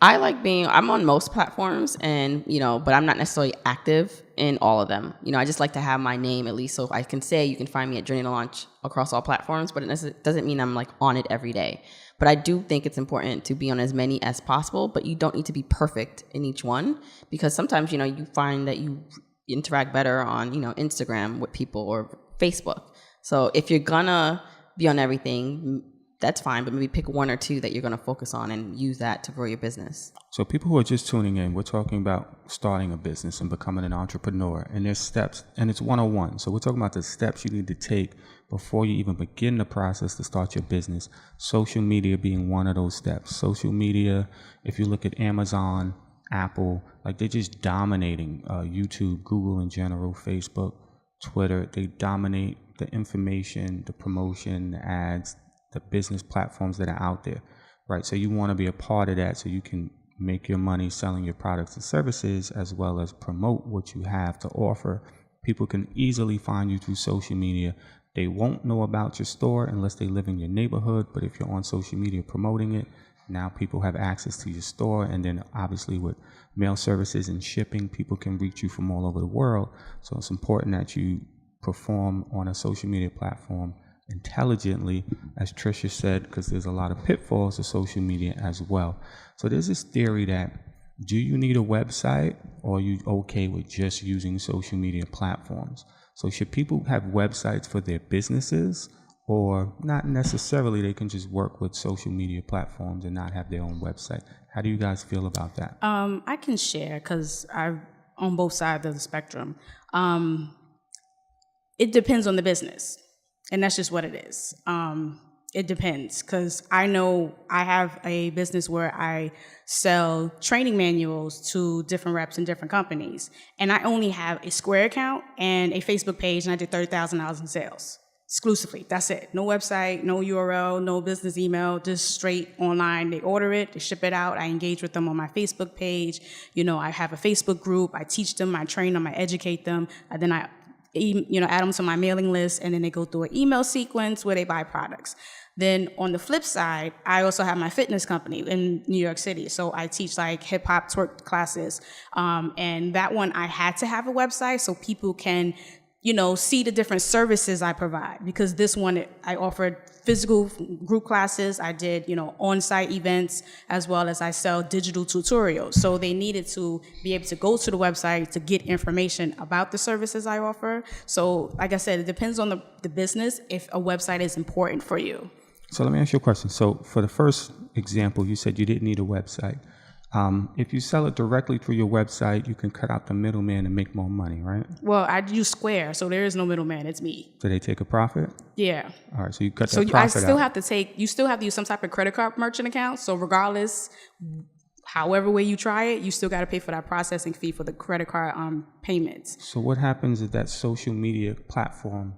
I'm on most platforms, and but I'm not necessarily active in all of them. I just like to have my name at least, so I can say you can find me at Journey to Launch across all platforms, but it doesn't mean I'm on it every day. But I do think it's important to be on as many as possible, but you don't need to be perfect in each one, because sometimes, you find that you interact better on, Instagram with people or Facebook. So if you're gonna be on everything, that's fine, but maybe pick one or two that you're gonna focus on and use that to grow your business. So people who are just tuning in, we're talking about starting a business and becoming an entrepreneur, and there's steps, and it's 101. So we're talking about the steps you need to take before you even begin the process to start your business. Social media being one of those steps. Social media, if you look at Amazon, Apple, they're just dominating YouTube, Google in general, Facebook, Twitter. They dominate the information, the promotion, the ads, the business platforms that are out there, right? So you want to be a part of that so you can make your money selling your products and services, as well as promote what you have to offer. People can easily find you through social media. They won't know about your store unless they live in your neighborhood, but if you're on social media promoting it, now people have access to your store. And then obviously with mail services and shipping, people can reach you from all over the world. So it's important that you perform on a social media platform intelligently, as Trisha said, because there's a lot of pitfalls to social media as well. So there's this theory that, do you need a website, or are you okay with just using social media platforms? So should people have websites for their businesses, or not necessarily? They can just work with social media platforms and not have their own website. How do you guys feel about that? I can share, because on both sides of the spectrum. It depends on the business, and that's just what it is. It depends, because I know I have a business where I sell training manuals to different reps in different companies, and I only have a Square account and a Facebook page, and I did $30,000 in sales exclusively. That's it. No website, no URL, no business email, just straight online. They order it, they ship it out. I engage with them on my Facebook page. I have a Facebook group. I teach them, I train them, I educate them, and then I add them to my mailing list, and then they go through an email sequence where they buy products. Then on the flip side, I also have my fitness company in New York City. So I teach like hip hop twerk classes. And that one I had to have a website so people can, see the different services I provide. Because this one, I offered physical group classes. I did, on-site events, as well as I sell digital tutorials. So they needed to be able to go to the website to get information about the services I offer. So like I said, it depends on the business if a website is important for you. So let me ask you a question. So for the first example, you said you didn't need a website. If you sell it directly through your website, you can cut out the middleman and make more money, right? Well, I use Square, so there is no middleman. It's me. Do they take a profit? Yeah. All right, so you cut that So profit I still out. you still have to use some type of credit card merchant account. So regardless, however way you try it, you still got to pay for that processing fee for the credit card payments. So what happens if that social media platform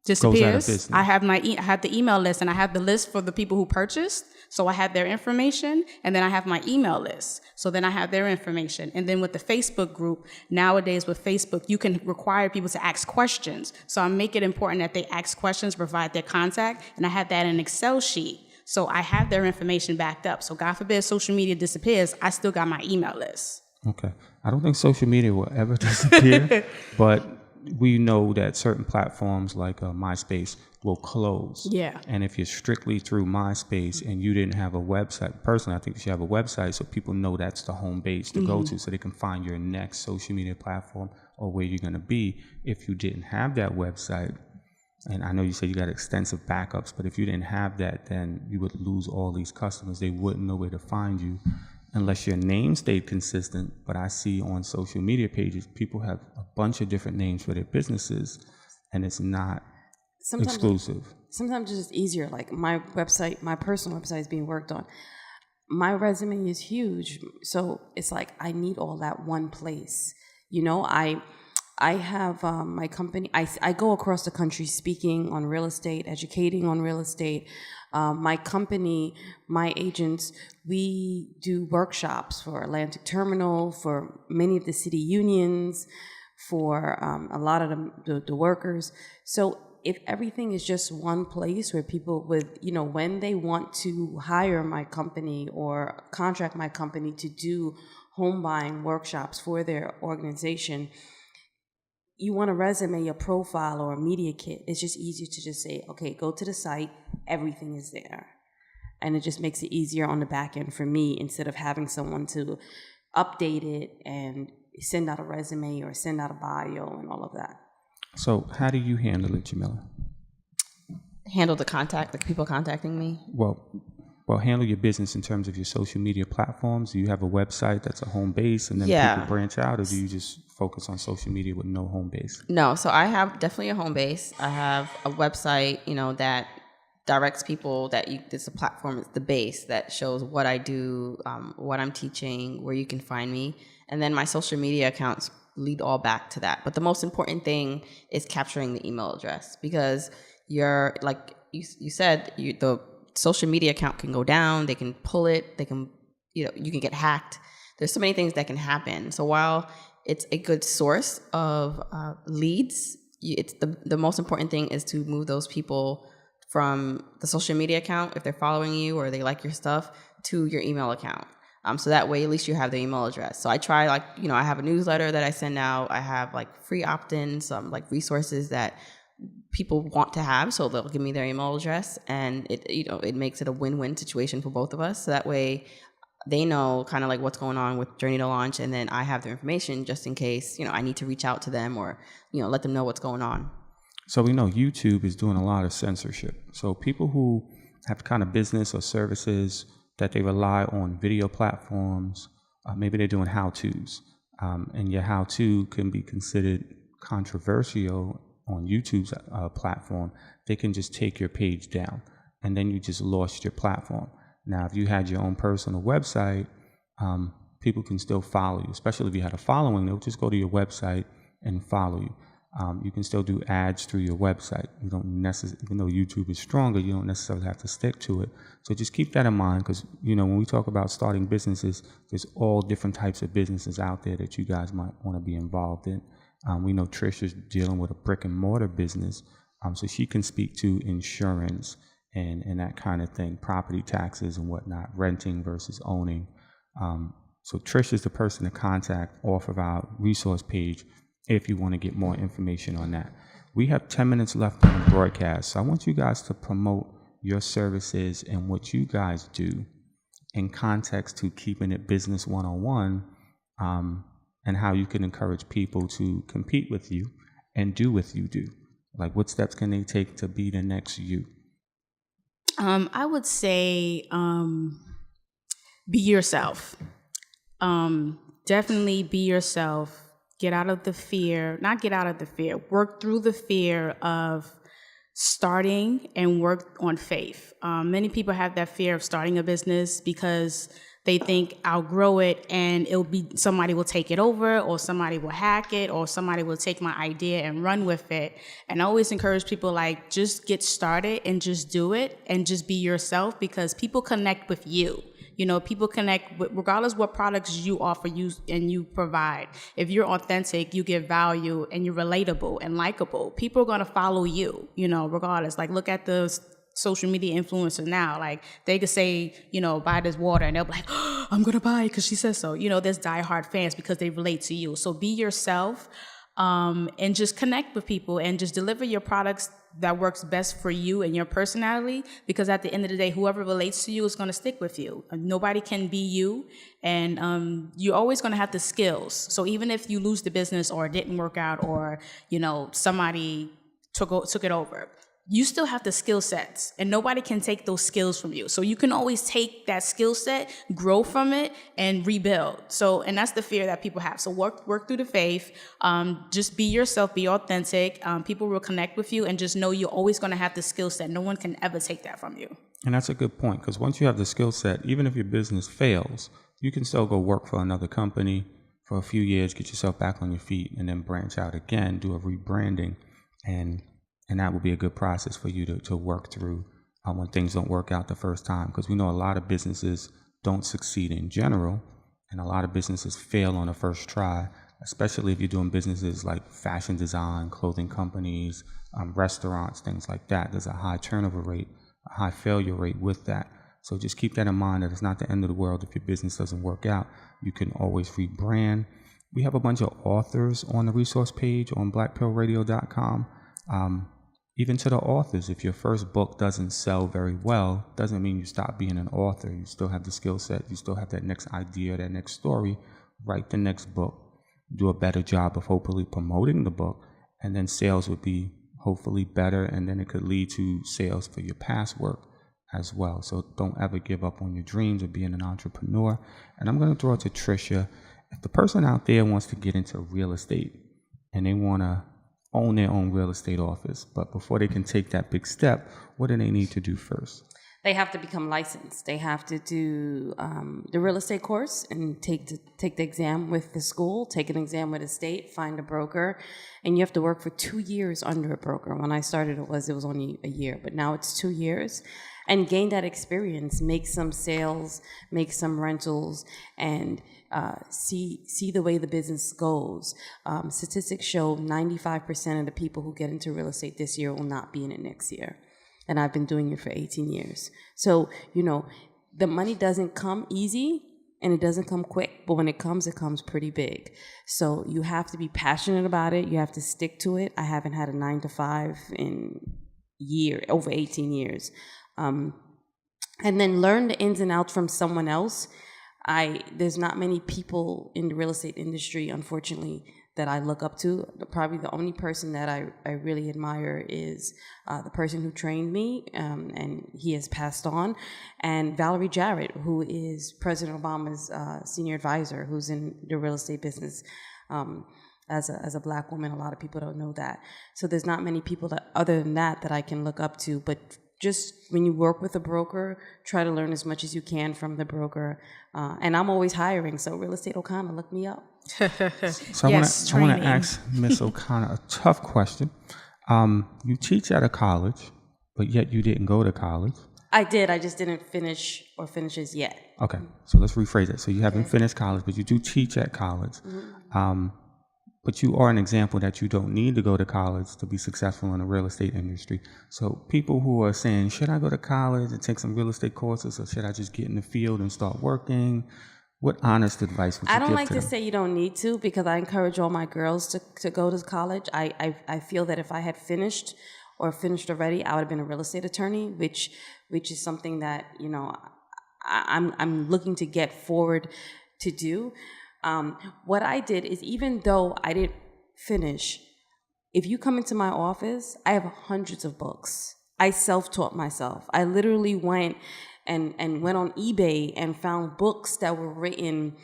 Disappears. goes out of business? I have the email list, and I have the list for the people who purchased. So I have their information, and then I have my email list. So then I have their information. And then with the Facebook group, nowadays with Facebook, you can require people to ask questions. So I make it important that they ask questions, provide their contact, and I have that in an Excel sheet. So I have their information backed up. So God forbid social media disappears, I still got my email list. Okay. I don't think social media will ever disappear, but we know that certain platforms like MySpace will close. Yeah. And if you're strictly through MySpace and you didn't have a website, personally, I think you should have a website so people know that's the home base to go to, so they can find your next social media platform or where you're going to be. If you didn't have that website, and I know you said you got extensive backups, but if you didn't have that, then you would lose all these customers. They wouldn't know where to find you unless your name stayed consistent. But I see on social media pages, people have a bunch of different names for their businesses, and it's not exclusive. Sometimes it's just easier. Like my website, my personal website is being worked on. My resume is huge. So it's like I need all that one place. I have my company. I go across the country speaking on real estate, educating on real estate. My company, my agents, we do workshops for Atlantic Terminal, for many of the city unions, for a lot of the workers. So if everything is just one place where people would, when they want to hire my company or contract my company to do home buying workshops for their organization, you want a resume, a profile, or a media kit. It's just easier to just say, okay, go to the site, everything is there. And it just makes it easier on the back end for me instead of having someone to update it and send out a resume or send out a bio and all of that. So how do you handle it, Jamila? Handle the contact, like people contacting me. Well, handle your business in terms of your social media platforms. Do you have a website that's a home base and then people branch out, or do you just focus on social media with no home base? No, so I have definitely a home base. I have a website, that directs people it's a platform, it's the base that shows what I do, what I'm teaching, where you can find me. And then my social media accounts lead all back to that. But the most important thing is capturing the email address, because you're like you said, the social media account can go down, they can pull it, they can, you can get hacked. There's so many things that can happen. So while it's a good source of leads, it's the most important thing is to move those people from the social media account, if they're following you or they like your stuff, to your email account. So that way, at least you have their email address. So I try, I have a newsletter that I send out. I have free opt-ins, resources that people want to have, so they'll give me their email address, and it makes it a win-win situation for both of us. So that way, they know kind of what's going on with Journey to Launch, and then I have their information just in case I need to reach out to them or let them know what's going on. So we know YouTube is doing a lot of censorship. So people who have kind of business or services that they rely on video platforms, maybe they're doing how-tos. and your how-to can be considered controversial on YouTube's platform, they can just take your page down, and then you just lost your platform. Now, if you had your own personal website, people can still follow you, especially if you had a following. They'll just go to your website and follow you. You can still do ads through your website. You don't necessarily, even though YouTube is stronger, you don't necessarily have to stick to it. So just keep that in mind, because when we talk about starting businesses, there's all different types of businesses out there that you guys might want to be involved in. We know Trisha's dealing with a brick and mortar business, so she can speak to insurance and that kind of thing, property taxes and whatnot, renting versus owning. So Trisha's the person to contact off of our resource page if you want to get more information on that. We have 10 minutes left on the broadcast, so I want you guys to promote your services and what you guys do in context to keeping it business 101, and how you can encourage people to compete with you and do what you do. Like, what steps can they take to be the next you? I would say be yourself. Definitely be yourself. Get out of the fear, not get out of the fear, work through the fear of starting and work on faith. Many people have that fear of starting a business because they think I'll grow it and somebody will take it over, or somebody will hack it, or somebody will take my idea and run with it. And I always encourage people, like, just get started and just do it and just be yourself, because people connect with you. People connect with, regardless what products you offer and you provide. If you're authentic, you give value, and you're relatable and likable, people are going to follow you, regardless. Like, look at the social media influencers now. Like, they could say, buy this water, and they'll be like, oh, I'm going to buy it because she says so. There's diehard fans because they relate to you. So be yourself, and just connect with people and just deliver your products that works best for you and your personality, because at the end of the day, whoever relates to you is going to stick with you. Nobody can be you, and you're always going to have the skills. So even if you lose the business, or it didn't work out, or somebody took it over, you still have the skill sets, and nobody can take those skills from you. So you can always take that skill set, grow from it, and rebuild. And that's the fear that people have. So work through the faith. Just be yourself, be authentic. People will connect with you, and just know you're always going to have the skill set. No one can ever take that from you. And that's a good point, because once you have the skill set, even if your business fails, you can still go work for another company for a few years, get yourself back on your feet, and then branch out again, do a rebranding, and that will be a good process for you to work through when things don't work out the first time. Because we know a lot of businesses don't succeed in general, and a lot of businesses fail on the first try, especially if you're doing businesses like fashion design, clothing companies, restaurants, things like that. There's a high turnover rate, a high failure rate with that. So just keep that in mind, that it's not the end of the world if your business doesn't work out. You can always rebrand. We have a bunch of authors on the resource page on blackpillradio.com. Even to the authors, if your first book doesn't sell very well, doesn't mean you stop being an author. You still have the skill set. You still have that next idea, that next story. Write the next book. Do a better job of hopefully promoting the book, and then sales would be hopefully better, and then it could lead to sales for your past work as well. So don't ever give up on your dreams of being an entrepreneur. And I'm going to throw it to Trisha. If the person out there wants to get into real estate and they want to own their own real estate office, but before they can take that big step, what do they need to do first? They have to become licensed. They have to do the real estate course and take the exam with the school, take an exam with the state, find a broker, and you have to work for 2 years under a broker. When I started, it was only a year, but now it's 2 years. And gain that experience, make some sales, make some rentals, and see the way the business goes. Statistics show 95% of the people who get into real estate this year will not be in it next year. And I've been doing it for 18 years. So, the money doesn't come easy and it doesn't come quick, but when it comes pretty big. So you have to be passionate about it. You have to stick to it. I haven't had a 9-to-5 in over 18 years. And then learn the ins and outs from someone else. There's not many people in the real estate industry, unfortunately, that I look up to. Probably the only person that I really admire is the person who trained me, and he has passed on, and Valerie Jarrett, who is President Obama's senior advisor, who's in the real estate business. As a Black woman, a lot of people don't know that. So there's not many people that other than that I can look up to. But just when you work with a broker, try to learn as much as you can from the broker. And I'm always hiring, so Real Estate O'Connor, look me up. So I want to ask Miss O'Connor a tough question. You teach at a college, but yet you didn't go to college. I did. I just didn't finish or finishes yet. Okay, so let's rephrase it. So you haven't finished college, but you do teach at college. Mm-hmm. But you are an example that you don't need to go to college to be successful in the real estate industry. So people who are saying, should I go to college and take some real estate courses, or should I just get in the field and start working? What honest advice would you give to them? I don't like to say you don't need to, because I encourage all my girls to go to college. I feel that if I had finished already, I would have been a real estate attorney, which is something that, you know, I'm looking to get forward to do. What I did is, even though I didn't finish, if you come into my office, I have hundreds of books. I self-taught myself. I literally went and went on eBay and found books that were written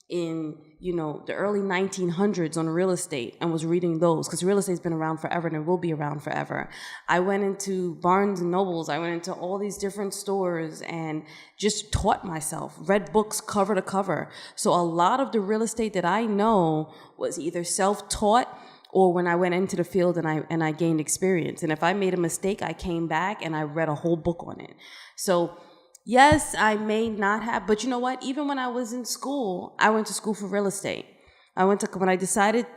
in, you know, the early 1900s on real estate, and was reading those, because real estate's been around forever and it will be around forever. I went into Barnes and Nobles, I went into all these different stores and just taught myself, read books cover to cover. So a lot of the real estate that I know was either self-taught or when I went into the field and I gained experience. And if I made a mistake, I came back and I read a whole book on it. So yes, I may not have, but you know what? Even when I was in school, I went to school for real estate. When I decided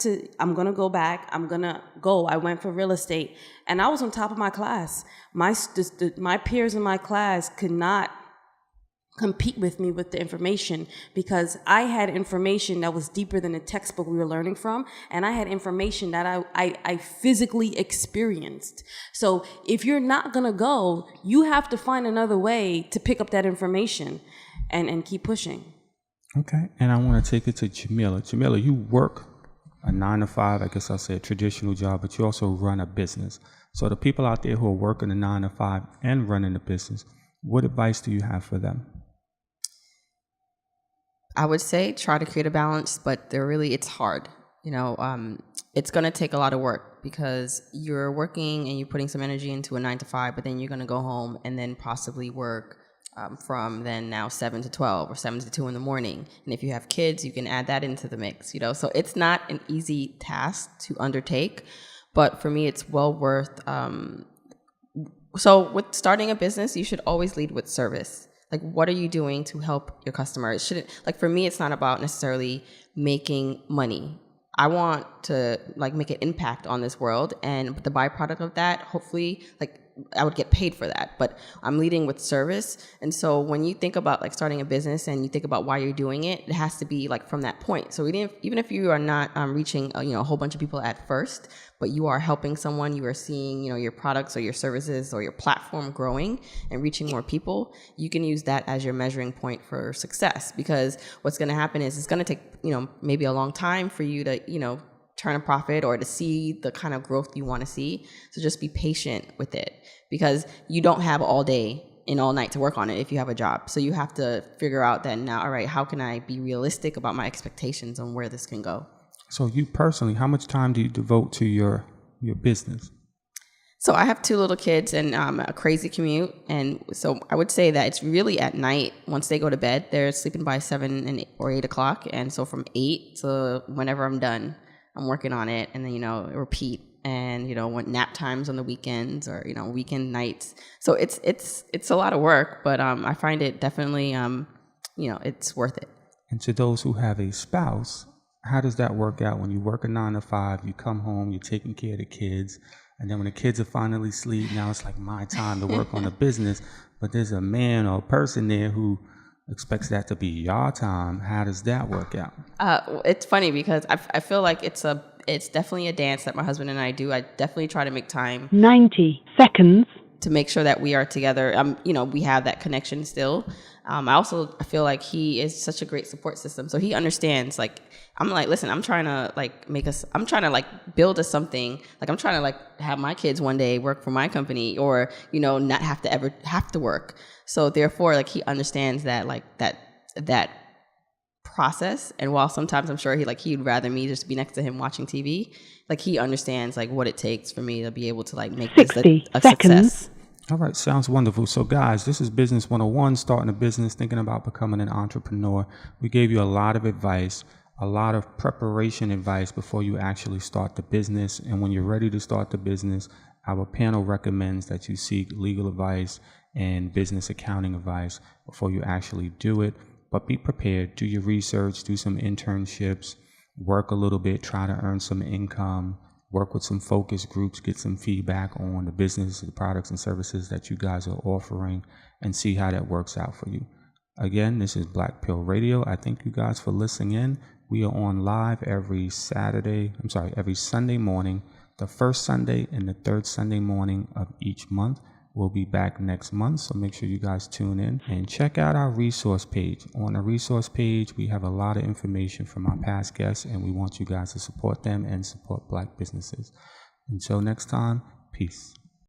I'm going to go back, I went for real estate, and I was on top of my class. My peers in my class could not compete with me with the information, because I had information that was deeper than the textbook we were learning from, and I had information that I physically experienced. So if you're not gonna go, you have to find another way to pick up that information and keep pushing. Okay, and I want to take it to Jamila. Jamila, you work a 9 to 5, I guess I'll say a traditional job, but you also run a business. So the people out there who are working a 9 to 5 and running a business, what advice do you have for them? I would say try to create a balance, but it's hard. You know, it's going to take a lot of work, because you're working and you're putting some energy into a 9 to 5, but then you're going to go home and then possibly work from then now 7 to 12 or 7 to 2 in the morning. And if you have kids, you can add that into the mix, you know. So it's not an easy task to undertake, but for me, it's well worth. So with starting a business, you should always lead with service. Like, what are you doing to help your customer? It shouldn't, like, for me, it's not about necessarily making money. I want to, like, make an impact on this world, and the byproduct of that, hopefully, like, I would get paid for that. But I'm leading with service. And so when you think about, like, starting a business and you think about why you're doing it, it has to be, like, from that point. So even if you are not reaching, a whole bunch of people at first, but you are helping someone, you are seeing, your products or your services or your platform growing and reaching more people, you can use that as your measuring point for success. Because what's going to happen is it's going to take, maybe a long time for you to, turn a profit or to see the kind of growth you want to see. So just be patient with it, because you don't have all day and all night to work on it if you have a job. So you have to figure out that now, all right, how can I be realistic about my expectations on where this can go? So you personally, how much time do you devote to your business? So I have 2 little kids and a crazy commute. And so I would say that it's really at night. Once they go to bed, they're sleeping by 7 or 8 o'clock. And so from 8 to whenever I'm done, I'm working on it, and then, repeat, and, when nap times on the weekends or, weekend nights. So it's a lot of work, but I find it definitely, it's worth it. And to those who have a spouse, how does that work out? When you work a 9 to 5, you come home, you're taking care of the kids, and then when the kids are finally asleep, now it's like my time to work on the business, but there's a man or a person there who expects that to be your time. How does that work out? It's funny because I feel like it's definitely a dance that my husband and I do. I definitely try to make time. 90 seconds. to make sure that we are together. We have that connection still. I feel like he is such a great support system. So he understands, like, I'm like, listen, I'm trying to build us something. Like, I'm trying to like have my kids one day work for my company, or, not have to ever have to work. So therefore, like, he understands that, like, that process. And while sometimes I'm sure he'd rather me just be next to him watching TV, like, he understands like what it takes for me to be able to like make this a success. All right, sounds wonderful. So guys, this is Business 101, starting a business, thinking about becoming an entrepreneur. We gave you a lot of advice, a lot of preparation advice before you actually start the business. And when you're ready to start the business, our panel recommends that you seek legal advice and business accounting advice before you actually do it. But be prepared, do your research, do some internships, work a little bit, try to earn some income, work with some focus groups, get some feedback on the business, the products and services that you guys are offering, and see how that works out for you. Again, this is Black Pill Radio. I thank you guys for listening in. We are on live every Sunday morning, the first Sunday and the third Sunday morning of each month. We'll be back next month, so make sure you guys tune in and check out our resource page. On the resource page, we have a lot of information from our past guests, and we want you guys to support them and support Black businesses. Until next time, peace.